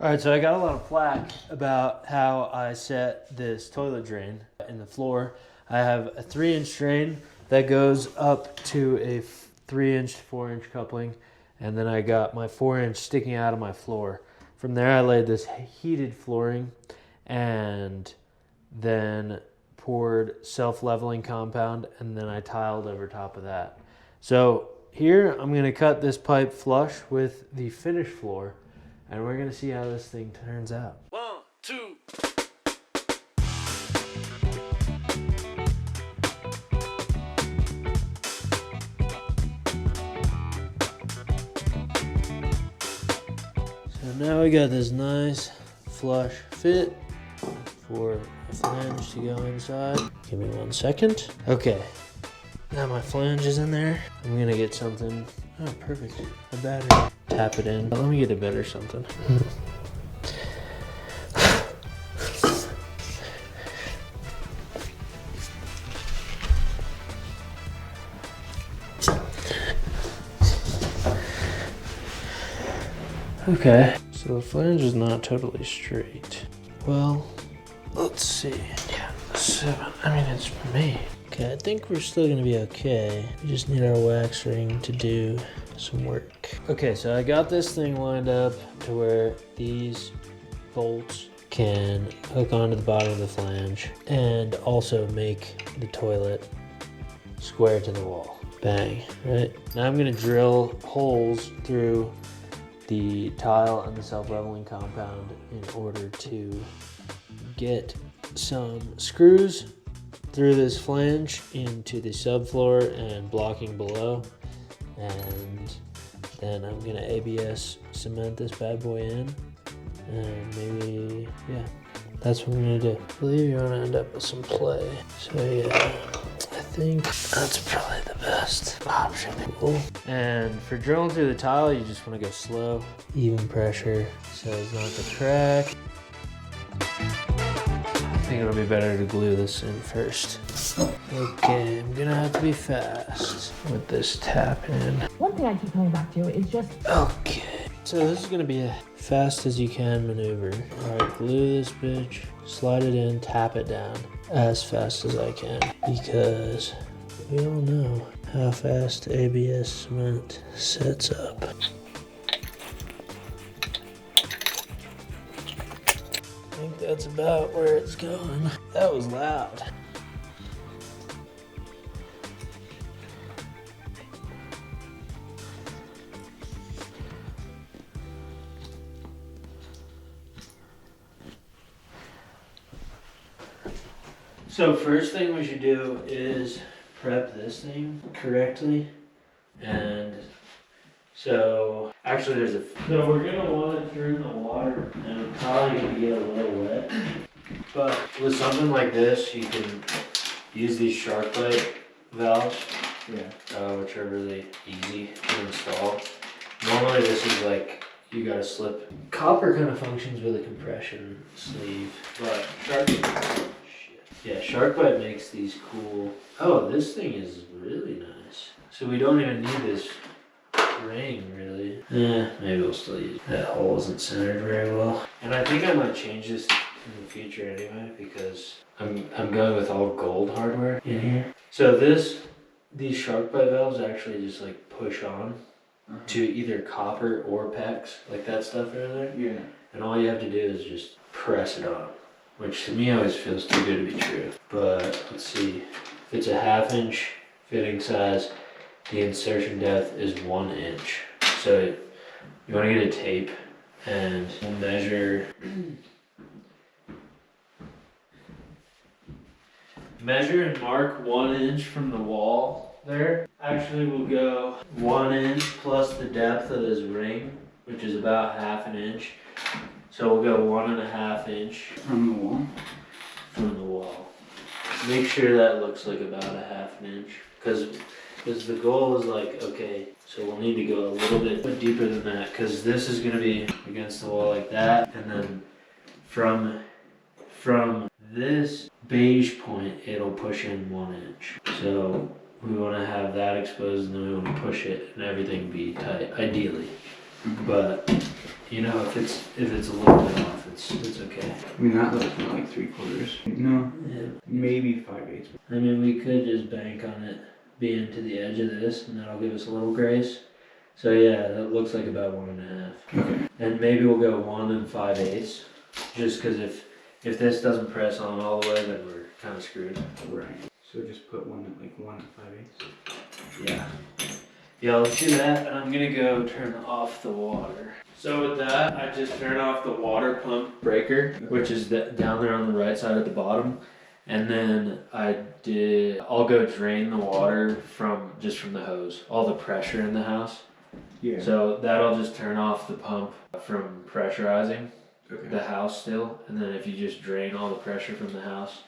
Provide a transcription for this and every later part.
All right, so I got a lot of flack about how I set this toilet drain in the floor. I have a 3-inch drain that goes up to a 3-inch, 4-inch coupling, and then I got my 4-inch sticking out of my floor. From there, I laid this heated flooring and then poured self-leveling compound, and then I tiled over top of that. So here, I'm gonna cut this pipe flush with the finished floor, and we're gonna see how this thing turns out. 1, 2. So now we got this nice flush fit for a flange to go inside. Give me 1 second. Okay, now my flange is in there. I'm gonna get something. Oh, perfect. A battery. Tap it in. Let me get a bit or something. Okay, so the flange is not totally straight. Well, let's see. Yeah, 7. I mean, it's made. Okay, I think we're still gonna be okay. We just need our wax ring to do some work. Okay, so I got this thing lined up to where these bolts can hook onto the bottom of the flange and also make the toilet square to the wall. Bang, right? Now I'm gonna drill holes through the tile and the self-leveling compound in order to get some screws through this flange into the subfloor and blocking below, and then I'm gonna ABS cement this bad boy in, and maybe, yeah, that's what I'm gonna do. I believe you wanna end up with some play. So yeah, I think that's probably the best option. Cool. And for drilling through the tile, you just wanna go slow, even pressure, so as not to crack. I think it'll be better to glue this in first. Okay, I'm gonna have to be fast with this tap in. One thing I keep coming back to is just... Okay, so this is gonna be a fast as you can maneuver. All right, glue this bitch, slide it in, tap it down as fast as I can, because we all know how fast ABS cement sets up. I think that's about where it's going. That was loud. So first thing we should do is prep this thing correctly. And so actually so we're gonna want it through the water, and it's probably gonna get a little wet. But with something like this, you can use these shark bite valves, which are really easy to install. Normally this is like, you gotta slip. Copper kind of functions with a compression sleeve, but shark bite makes these cool. Oh, this thing is really nice. So we don't even need this ring, really. Maybe we'll still use it. That hole isn't centered very well. And I think I might change this in the future anyway, because I'm going with all gold hardware in here. So these shark bite valves actually just like push on to either copper or PEX, like that stuff over there. Yeah. And all you have to do is just press it on, which to me always feels too good to be true. But let's see, if it's a 1/2 inch fitting size, the insertion depth is 1 inch. So you want to get a tape and we'll measure and mark 1 inch from the wall there. Actually, we'll go 1 inch plus the depth of this ring, which is about 1/2 inch. So we'll go 1.5 inch from the wall. Make sure that looks like about 1/2 inch, because the goal is like, okay, so we'll need to go a little bit deeper than that, because this is going to be against the wall like that, and then from this beige point it'll push in 1 inch. So we want to have that exposed, and then we want to push it and everything be tight, ideally. But You know, if it's a little bit off, it's okay. I mean, that looks more like 3/4. No, Yeah. maybe 5/8. I mean, we could just bank on it being to the edge of this, and that'll give us a little grace. So yeah, that looks like about 1.5. Okay. And maybe we'll go 1 5/8, just because if this doesn't press on all the way, then we're kind of screwed. Right. So just put one at like 1 5/8. Yeah. Yeah, let's do that, and I'm gonna go turn off the water. So with that, I just turned off the water pump breaker, which is down there on the right side at the bottom. And then I'll go drain the water from the hose, all the pressure in the house. Yeah. So that'll just turn off the pump from pressurizing Okay. the house still. And then if you just drain all the pressure from the house,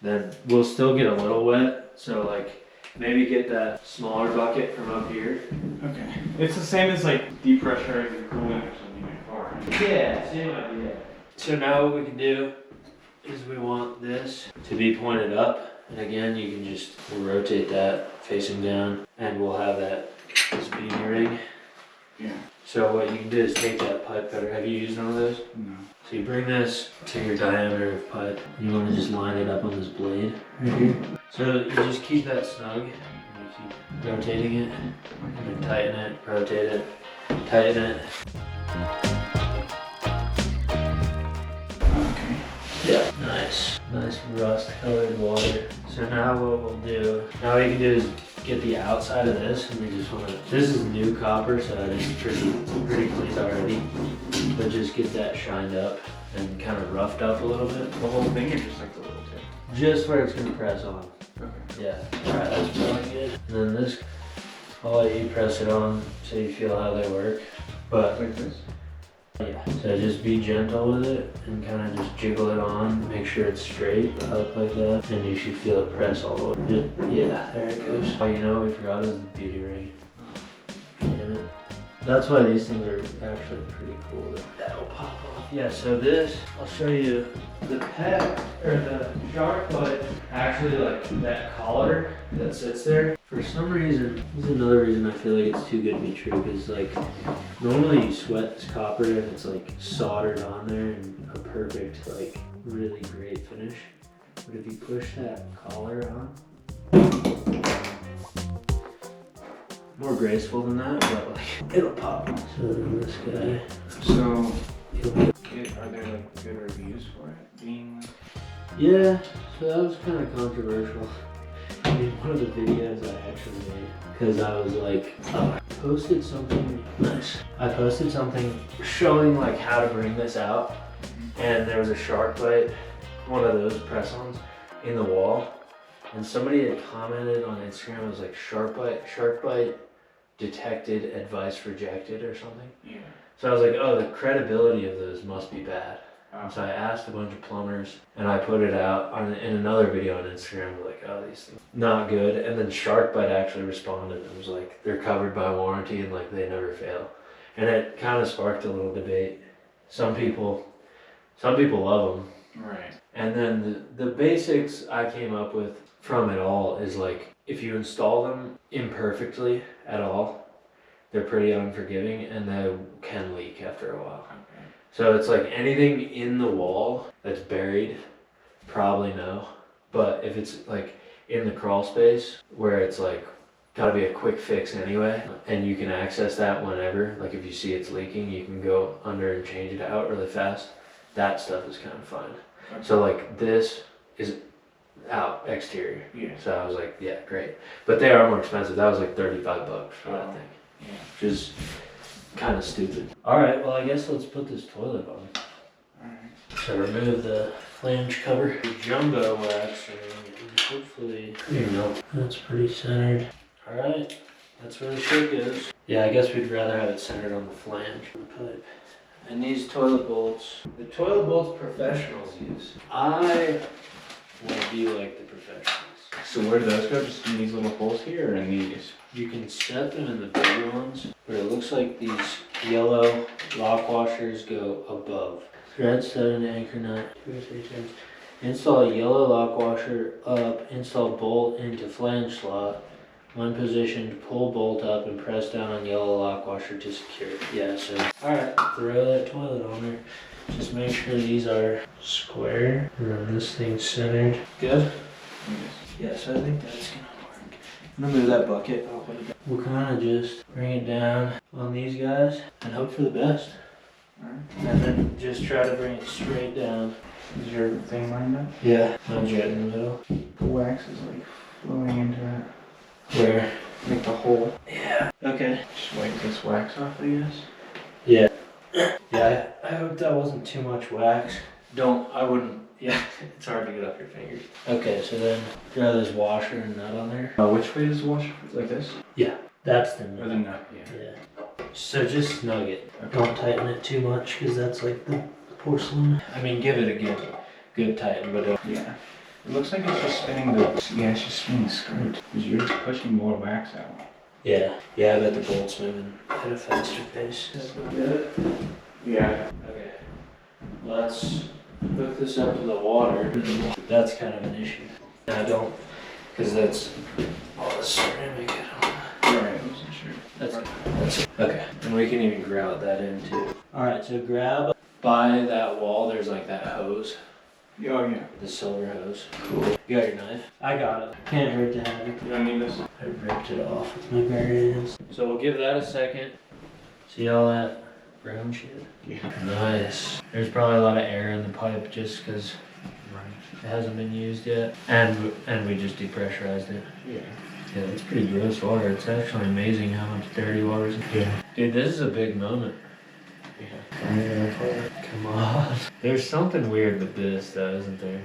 then we'll still get a little wet. So like maybe get that smaller bucket from up here. Okay. It's the same as like depressurizing coolant or something in your car. Yeah, same idea. So now what we can do is we want this to be pointed up. And again, you can just rotate that facing down and we'll have this beady ring. Yeah. So what you can do is take that pipe cutter. Have you used one of those? No. So you bring this to your diameter of pipe. You want to just line it up on this blade right here. So you just keep that snug and you keep rotating it and then tighten it, rotate it, tighten it. Okay. Yeah. Nice. Nice rust colored water. So now what we'll do, now what you can do is get the outside of this and we just want to, this is new copper so it's pretty clean already. But just get that shined up and kind of roughed up a little bit. The whole thing or just like the little tip? Just where it's going to press on. Okay. Yeah. Alright, that's probably good. And then this, I'll let you press it on so you feel how they work. But Like this? yeah, so just be gentle with it and kind of just jiggle it on, make sure it's straight up like that, and you should feel it press all the way. Yeah, there it goes. Oh, you know what we forgot is the beauty ring. Damn it. That's why these things are actually pretty cool. That'll pop off. Yeah, so this, I'll show you the peg, or the shark foot, actually like that collar that sits there. For some reason, this is another reason I feel like it's too good to be true, because like, normally you sweat this copper and it's like soldered on there and a perfect, like, really great finish. But if you push that collar on, more graceful than that, but like, it'll pop. So then this guy, So, he'll be, are there like good reviews for it being like... yeah, so that was kind of controversial. I mean, one of the videos I actually made, because I was like, I posted something nice. I posted something showing like how to bring this out, and there was a shark bite, one of those press-ons, in the wall, and somebody had commented on Instagram. It was like shark bite detected, advice rejected, or something. Yeah. So I was like, oh, the credibility of those must be bad. Oh. So I asked a bunch of plumbers, and I put it out in another video on Instagram, like, oh, these things not good. And then Sharkbite actually responded and was like, they're covered by warranty and like they never fail. And it kind of sparked a little debate. Some people love them. Right. And then the basics I came up with from it all is like, if you install them imperfectly at all, they're pretty unforgiving and they can leak after a while. Okay. So it's like anything in the wall that's buried, probably no. But if it's like in the crawl space where it's like gotta be a quick fix anyway, and you can access that whenever, like if you see it's leaking, you can go under and change it out really fast. That stuff is kind of fun. Okay. So like this is out exterior. Yeah. So I was like, yeah, great. But they are more expensive. That was like $35 for that thing. Yeah. Which is kind of stupid. All right, well, I guess let's put this toilet on. Alright. So remove the flange cover. The jumbo wax, and hopefully, there you go. That's pretty centered. All right, that's where the shit goes. Yeah, I guess we'd rather have it centered on the flange of the pipe. And these toilet bolts, the toilet bolts professionals use. I want to be like the professionals. So where do those go? Just in these little holes here or in these? You can set them in the bigger ones, but it looks like these yellow lock washers go above. Thread set an anchor nut, 2 or 3 turns. Install a yellow lock washer up, install bolt into flange slot, When positioned, pull bolt up and press down on yellow lock washer to secure it. Yeah, so. Alright, throw that toilet on there. Just make sure these are square and then this thing's centered. Good? Yes, I think that's gonna work. I'm gonna move that bucket. We'll kind of just bring it down on these guys and hope for the best. And then just try to bring it straight down. Is your thing lined up? Yeah, mine's right in the middle. The wax is like flowing into it. Where? Like the hole. Yeah. Okay. Just wipe this wax off, I guess. Yeah. Yeah, I hope that wasn't too much wax. I wouldn't, yeah, it's hard to get up your fingers. Okay, so then throw this washer and nut on there. Which way is the washer? Like this? Yeah, that's the Or nut. the nut, yeah. Yeah. So just snug it. Don't tighten it too much because that's like the porcelain. I mean, give it a good tighten, but don't. Yeah. It looks like it's just spinning it's just spinning the skirt. Because you're pushing more wax out. Yeah, I bet the bolt's moving at a faster pace. Yeah. Okay, let's hook this up to the water. That's kind of an issue. I don't, because that's all the ceramic. Alright, I wasn't sure. That's it. Okay, and we can even grout that in too. Alright, so grab by that wall, there's like that hose. Oh yeah. The silver hose. Cool. You got your knife? I got it. Can't hurt to have it. You don't need this? I ripped it off with my bare hands. So we'll give that a second. See all that brown shit? Yeah. Nice. There's probably a lot of air in the pipe just because it hasn't been used yet. And we just depressurized it. Yeah. Yeah, it's pretty gross water. It's actually amazing how much dirty water is in here. Dude, this is a big moment. Yeah. Come on. There's something weird with this though, isn't there?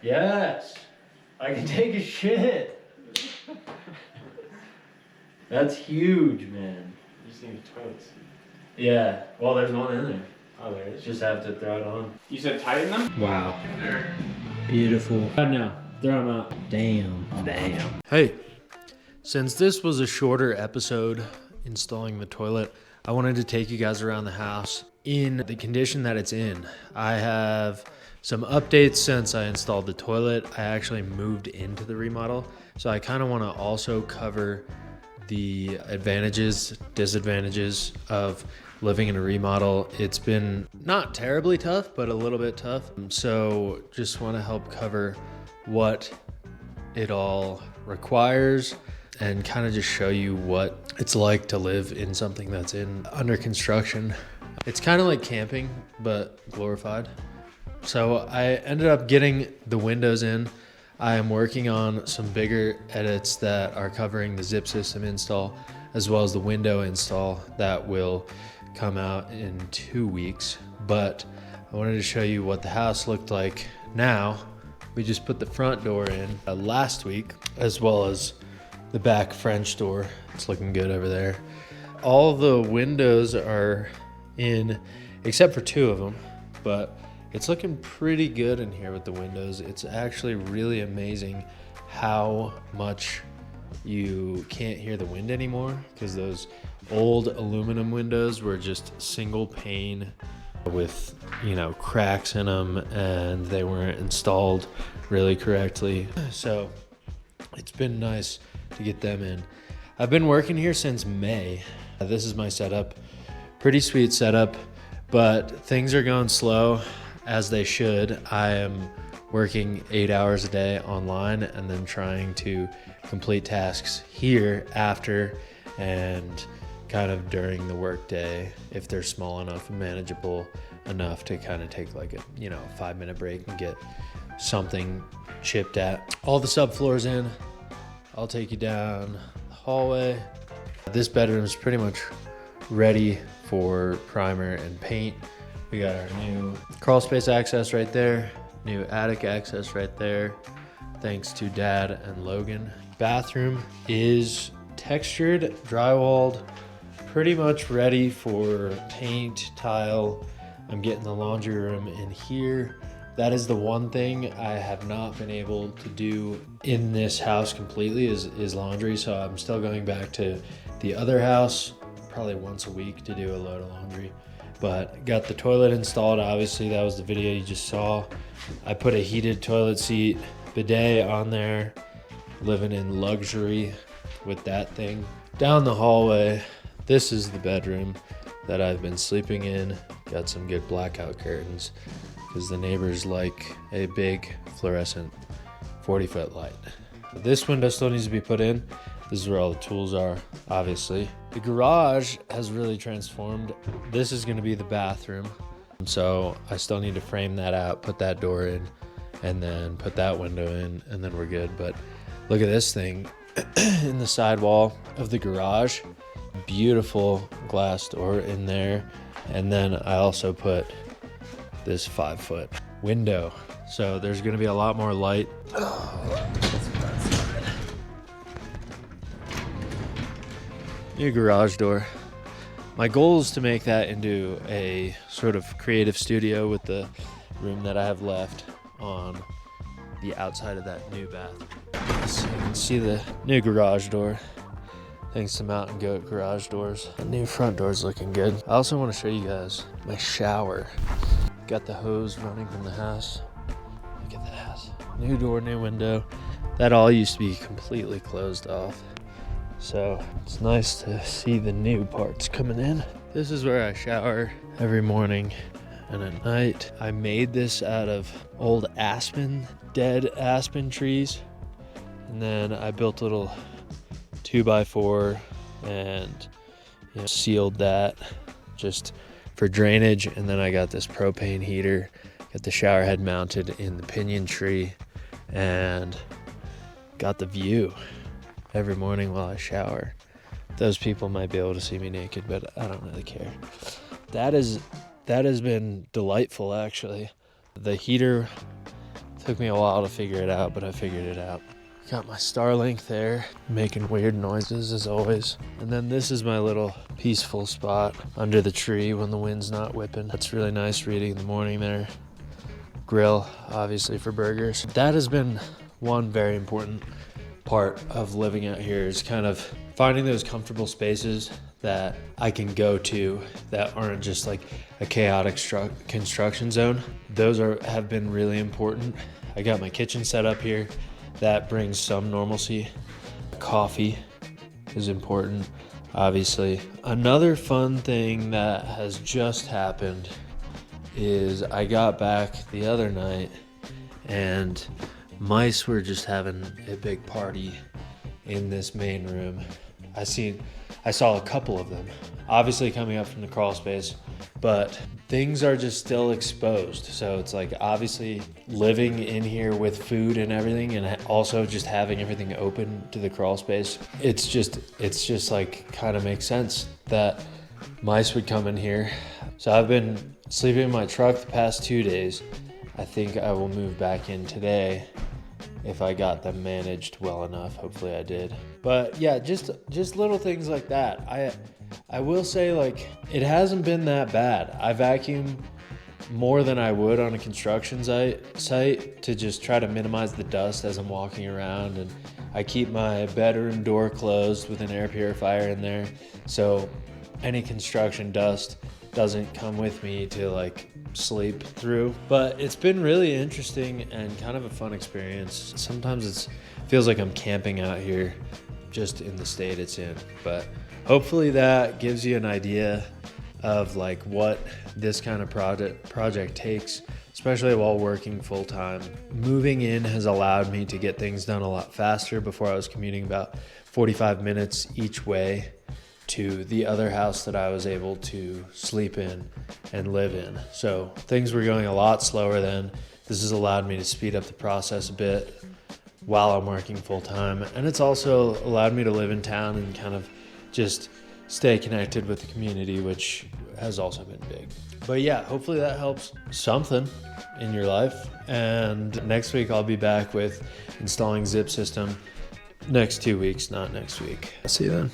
Yes! I can take a shit! That's huge, man. You just need a toilet seat. Yeah, well there's one in there. Oh, there it is. Just have to throw it on. You said tighten them? Wow. There. Beautiful. No, throw them out. Damn. Hey, since this was a shorter episode installing the toilet, I wanted to take you guys around the house in the condition that it's in. I have some updates since I installed the toilet. I actually moved into the remodel, so I kind of want to also cover the advantages, disadvantages of living in a remodel. It's been not terribly tough, but a little bit tough. So just want to help cover what it all requires and kind of just show you what it's like to live in something that's under construction. It's kind of like camping, but glorified. So I ended up getting the windows in. I am working on some bigger edits that are covering the zip system install, as well as the window install that will come out in 2 weeks. But I wanted to show you what the house looked like now. We just put the front door in last week, as well as the back French door. It's looking good over there. All the windows are in, except for 2 of them, but it's looking pretty good in here with the windows. It's actually really amazing how much you can't hear the wind anymore, because those old aluminum windows were just single pane with, cracks in them, and they weren't installed really correctly. So it's been nice to get them in. I've been working here since May. This is my setup. Pretty sweet setup, but things are going slow, as they should. I am working 8 hours a day online and then trying to complete tasks here after and kind of during the workday, if they're small enough and manageable enough to kind of take like a 5-minute break and get something chipped at. All the subfloors in. I'll take you down the hallway. This bedroom is pretty much ready for primer and paint. We got our new crawl space access right there, new attic access right there, thanks to Dad and Logan. Bathroom is textured, drywalled, pretty much ready for paint, tile. I'm getting the laundry room in here. That is the one thing I have not been able to do in this house completely is laundry. So I'm still going back to the other house probably once a week to do a load of laundry. But got the toilet installed. Obviously, that was the video you just saw. I put a heated toilet seat, bidet on there, living in luxury. with that thing. Down the hallway, this is the bedroom that I've been sleeping in. Got some good blackout curtains because the neighbors like a big fluorescent 40-foot light. This window still needs to be put in. This is where all the tools are, obviously. The garage has really transformed. This is gonna be the bathroom. So I still need to frame that out, put that door in, and then put that window in, and then we're good. But look at this thing in the sidewall of the garage. Beautiful glass door in there. And then I also put this 5-foot window. So there's gonna be a lot more light. New garage door. My goal is to make that into a sort of creative studio with the room that I have left on the outside of that new bath. So you can see the new garage door. Thanks to Mountain Goat garage doors. The new front door's looking good. I also want to show you guys my shower. Got the hose running from the house. Look at that. New door, new window. That all used to be completely closed off. So it's nice to see the new parts coming in. This is where I shower every morning and at night. I made this out of old aspen, dead aspen trees. And then I built a little 2x4 and sealed that just for drainage. And then I got this propane heater, got the shower head mounted in the pinyon tree, and got the view every morning while I shower. Those people might be able to see me naked, but I don't really care. That has been delightful, actually. The heater took me a while to figure it out, but I figured it out. Got my Starlink there, making weird noises as always. And then this is my little peaceful spot under the tree when the wind's not whipping. That's really nice reading in the morning there. Grill, obviously, for burgers. That has been one very important part of living out here, is kind of finding those comfortable spaces that I can go to that aren't just like a chaotic construction zone. Those have been really important. I got my kitchen set up here. That brings some normalcy. Coffee is important, obviously. Another fun thing that has just happened is I got back the other night and mice were just having a big party in this main room. I saw a couple of them, obviously coming up from the crawl space, but things are just still exposed. So it's like obviously living in here with food and everything, and also just having everything open to the crawl space. It's just like kind of makes sense that mice would come in here. So I've been sleeping in my truck the past 2 days. I think I will move back in today if I got them managed well enough. Hopefully I did. But yeah, just little things like that. I will say, like, it hasn't been that bad. I vacuum more than I would on a construction site to just try to minimize the dust as I'm walking around, and I keep my bedroom door closed with an air purifier in there, so any construction dust doesn't come with me to like sleep through. But it's been really interesting and kind of a fun experience. Sometimes it feels like I'm camping out here just in the state it's in, but hopefully that gives you an idea of like what this kind of project takes, especially while working full-time. Moving in has allowed me to get things done a lot faster. Before, I was commuting about 45 minutes each way to the other house that I was able to sleep in and live in. So things were going a lot slower then. This has allowed me to speed up the process a bit while I'm working full-time. And it's also allowed me to live in town and kind of just stay connected with the community, which has also been big. But yeah, hopefully that helps something in your life. And next week I'll be back with installing zip system. Next 2 weeks, not next week. See you then.